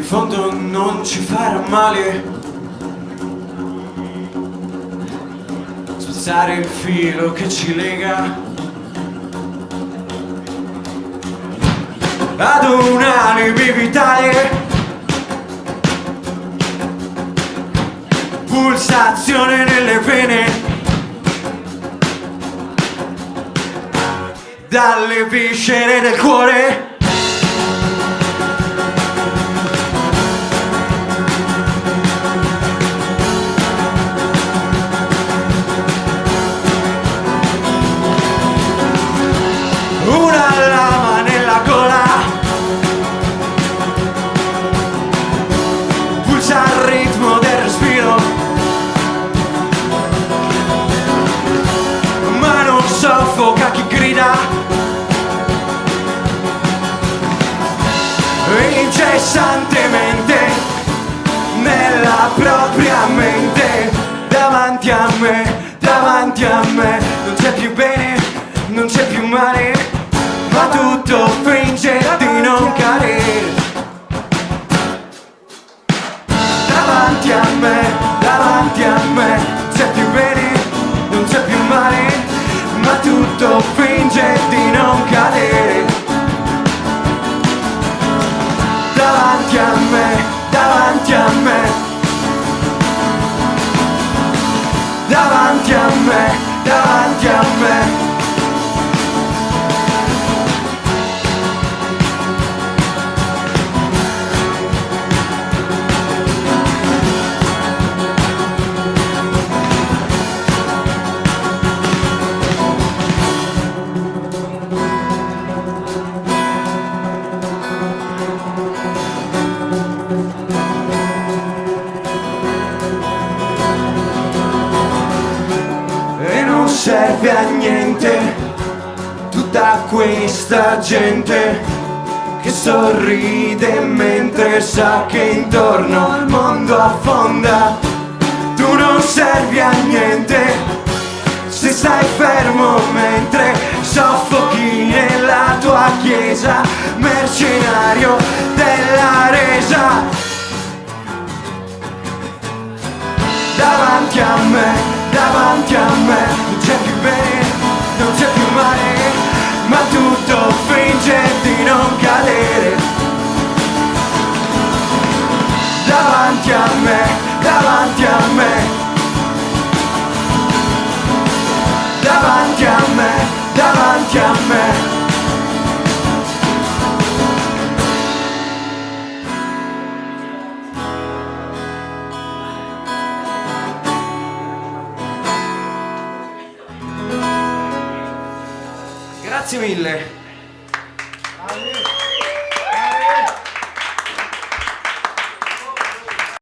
fondo non ci farà male spezzare il filo che ci lega ad un alibi vitale, pulsazione nelle vene, dalle viscere del cuore. Una lama nella gola, pulsa il ritmo del respiro, ma non soffoca chi grida, incessantemente nella propria mente. Davanti a me, non c'è più bene, non c'è più male, ma tutto finge di non cadere. Davanti a me, non c'è più bene, non c'è più male, ma tutto finge di non cadere. Davanti a me, davanti a me, davanti a me, davanti a me. Serve a niente tutta questa gente che sorride mentre sa che intorno il mondo affonda. Tu non servi a niente se stai fermo mentre soffochi nella tua chiesa, mercenario della resa. Davanti a me, non c'è più bene, non c'è più male, ma tutto finge di non cadere. Davanti a me, davanti a me, davanti a me, davanti a me. Grazie mille.